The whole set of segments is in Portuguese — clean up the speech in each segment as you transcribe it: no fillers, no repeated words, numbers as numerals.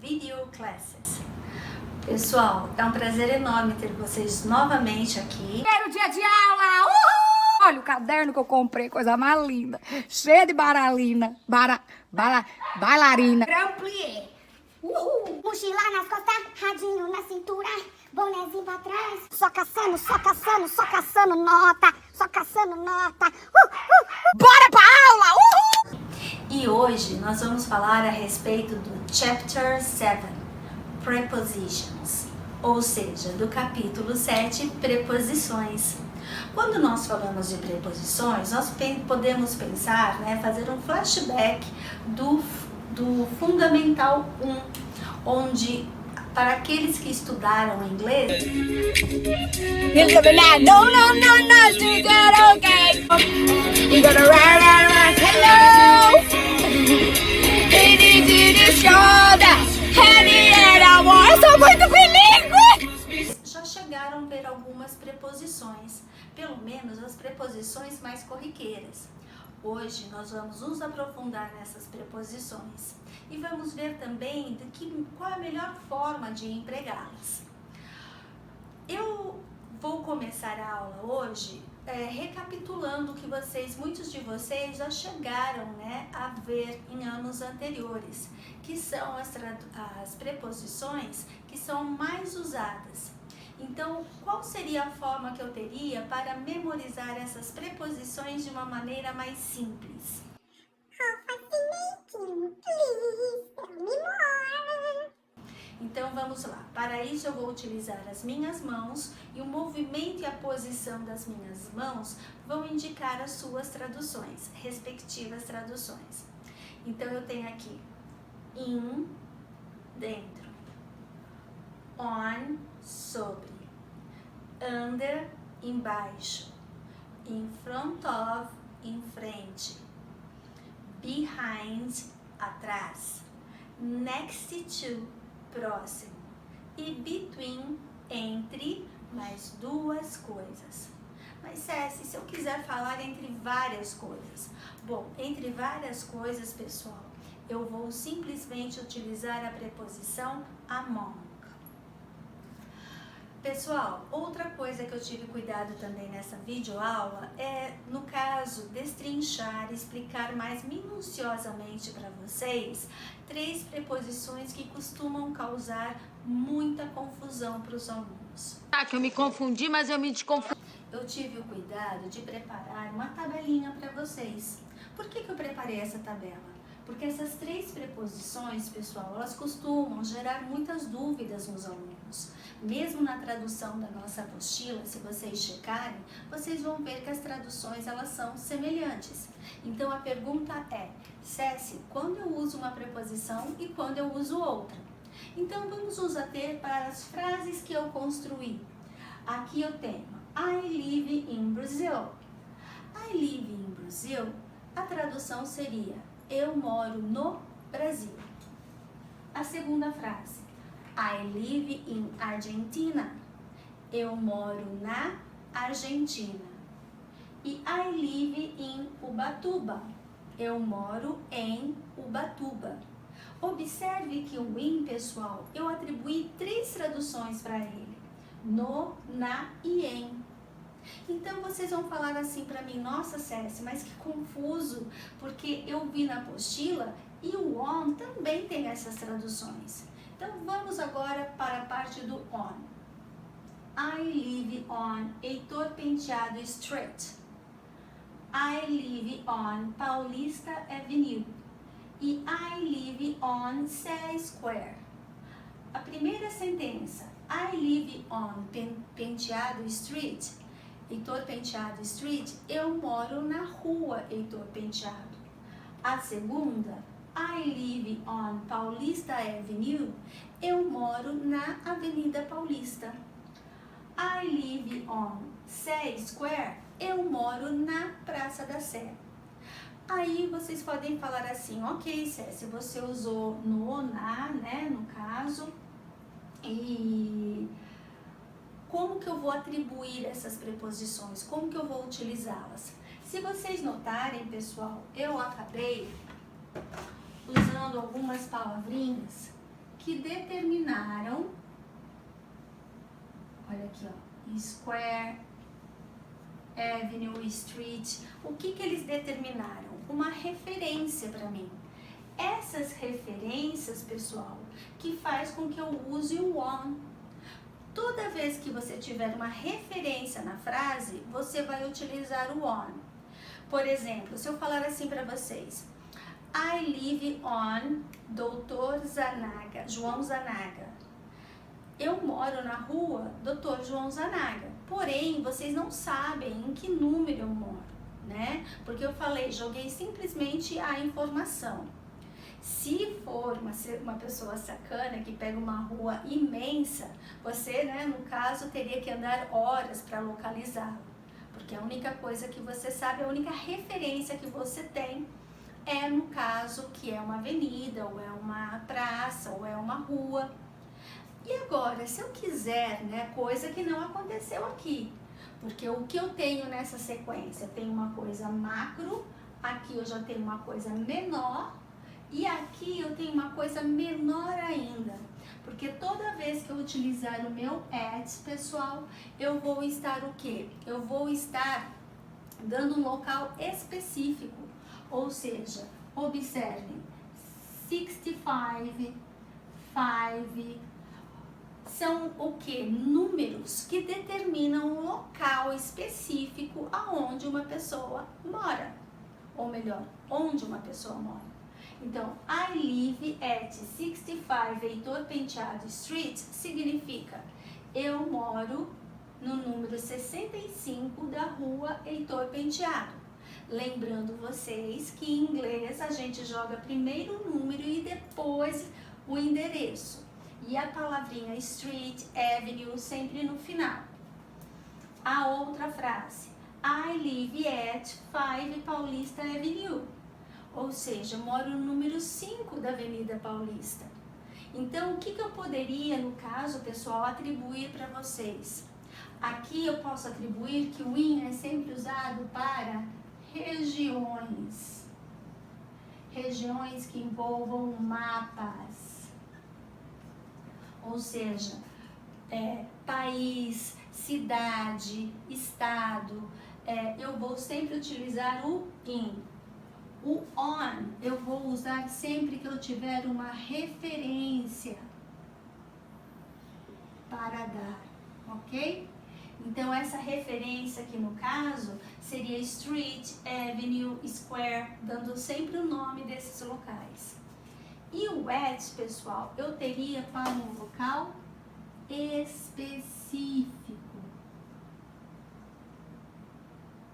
video classes. Pessoal, é um prazer enorme ter vocês novamente aqui. Primeiro dia de aula! Uhul! Olha o caderno que eu comprei, coisa mais linda. Cheia de bailarina. Bailarina. Grand plié. Uhul! Mochila nas costas, radinho na cintura, bonézinho pra trás. Só caçando nota. Só caçando nota. Bora pra aula! Uhul! E hoje nós vamos falar a respeito do Chapter 7, Prepositions, ou seja, do capítulo 7, Preposições. Quando nós falamos de preposições, nós podemos pensar, fazer um flashback do Fundamental 1, onde, para aqueles que estudaram inglês, eu sou muito bilíngue! já chegaram a ver algumas preposições, pelo menos as preposições mais corriqueiras. Hoje nós vamos nos aprofundar nessas preposições e vamos ver também qual é a melhor forma de empregá-las. Eu vou começar a aula hoje recapitulando o que muitos de vocês já chegaram a ver em anos anteriores, que são as preposições que são mais usadas. Então, qual seria a forma que eu teria para memorizar essas preposições de uma maneira mais simples? Então, vamos lá. Para isso, eu vou utilizar as minhas mãos e o movimento e a posição das minhas mãos vão indicar as suas traduções, respectivas traduções. Então, eu tenho aqui in, dentro, on, sobre, under, embaixo, in front of, em frente, behind, atrás, next to, próximo, e between, entre, mais duas coisas. Mas Ceci, se eu quiser falar entre várias coisas? Bom, entre várias coisas, pessoal, eu vou simplesmente utilizar a preposição among. Pessoal, outra coisa que eu tive cuidado também nessa videoaula é, no caso, destrinchar, explicar mais minuciosamente para vocês 3 preposições que costumam causar muita confusão para os alunos. Que eu me confundi, mas eu me desconfundi. Eu tive o cuidado de preparar uma tabelinha para vocês. Por que eu preparei essa tabela? Porque essas 3 preposições, pessoal, elas costumam gerar muitas dúvidas nos alunos. Mesmo na tradução da nossa apostila, se vocês checarem, vocês vão ver que as traduções elas são semelhantes. Então a pergunta é, Ceci, quando eu uso uma preposição e quando eu uso outra? Então vamos nos ater para as frases que eu construí. Aqui eu tenho I live in Brazil. I live in Brazil, a tradução seria eu moro no Brasil. A segunda frase, I live in Argentina. Eu moro na Argentina. E I live in Ubatuba. Eu moro em Ubatuba. Observe que o in, pessoal, eu atribuí 3 traduções para ele. No, na e em. Então vocês vão falar assim para mim, nossa Ceci, mas que confuso, porque eu vi na apostila e o on também tem essas traduções. Então vamos agora para a parte do on. I live on Heitor Penteado Street. I live on Paulista Avenue. E I live on Sé Square. A primeira sentença, I live on Penteado Street, Heitor Penteado Street, eu moro na rua Heitor Penteado. A segunda, I live on Paulista Avenue, eu moro na Avenida Paulista. I live on Sé Square, eu moro na Praça da Sé. Aí vocês podem falar assim, ok, Ceci, você usou no, na, no caso, e como que eu vou atribuir essas preposições? Como que eu vou utilizá-las? Se vocês notarem, pessoal, eu acabei usando algumas palavrinhas que determinaram, olha aqui, ó, Square, Avenue, Street, o que eles determinaram? Uma referência para mim. Essas referências, pessoal, que faz com que eu use o on. Toda vez que você tiver uma referência na frase, você vai utilizar o on. Por exemplo, se eu falar assim para vocês, I live on Dr. Zanaga, João Zanaga. Eu moro na rua Dr. João Zanaga. Porém, vocês não sabem em que número eu moro, né? Porque eu falei, joguei simplesmente a informação. Se for uma pessoa sacana que pega uma rua imensa, você, né, no caso, teria que andar horas para localizá-lo. Porque a única coisa que você sabe, a única referência que você tem é, no caso, que é uma avenida, ou é uma praça, ou é uma rua. E agora, se eu quiser, né, coisa que não aconteceu aqui, porque o que eu tenho nessa sequência? Eu tenho uma coisa macro, aqui eu já tenho uma coisa menor, e aqui eu tenho uma coisa menor ainda. Porque toda vez que eu utilizar o meu at, pessoal, eu vou estar o quê? Eu vou estar dando um local específico. Ou seja, observem, 65, 5, são o que? Números que determinam um local específico aonde uma pessoa mora. Ou melhor, onde uma pessoa mora. Então, I live at 65 Heitor Penteado Street significa eu moro no número 65 da rua Heitor Penteado. Lembrando vocês que em inglês a gente joga primeiro o número e depois o endereço. E a palavrinha street, avenue, sempre no final. A outra frase, I live at 5 Paulista Avenue. Ou seja, eu moro no número 5 da Avenida Paulista. Então, o que eu poderia, no caso, pessoal, atribuir para vocês? Aqui eu posso atribuir que o in é sempre usado para regiões. Regiões que envolvam mapas. Ou seja, país, cidade, estado. Eu vou sempre utilizar o in. O on eu vou usar sempre que eu tiver uma referência para dar, ok? Então, essa referência aqui no caso seria street, avenue, square, dando sempre o nome desses locais. E o at, pessoal, eu teria para um local específico.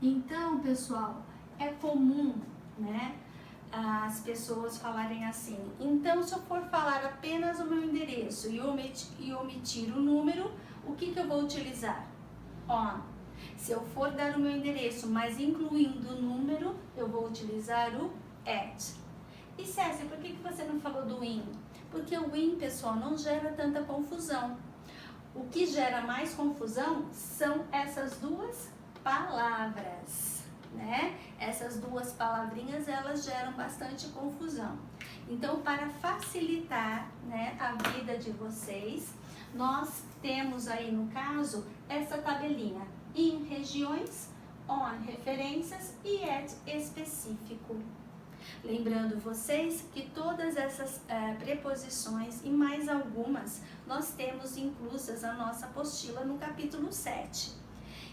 Então, pessoal, é comum, né, as pessoas falarem assim, então se eu for falar apenas o meu endereço e omitir o número, o que eu vou utilizar? On. Se eu for dar o meu endereço, mas incluindo o número, eu vou utilizar o at. E Cécia, por que você não falou do in? Porque o in, pessoal, não gera tanta confusão. O que gera mais confusão são essas duas palavras, né? Essas duas palavrinhas, elas geram bastante confusão. Então, para facilitar, né, a vida de vocês, nós temos aí, no caso, essa tabelinha. In, regiões, on, referências e at, específico. Lembrando vocês que todas essas preposições e mais algumas, nós temos inclusas na nossa apostila no capítulo 7.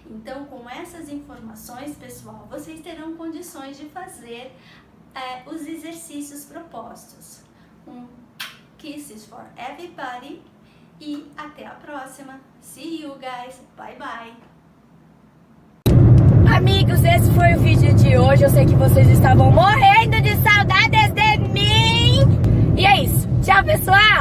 Então, com essas informações, pessoal, vocês terão condições de fazer os exercícios propostos. Kisses for everybody e até a próxima. See you guys. Bye bye. Amigos, esse foi o vídeo de hoje. Eu sei que vocês estavam morrendo de saudades de mim. E é isso. Tchau, pessoal.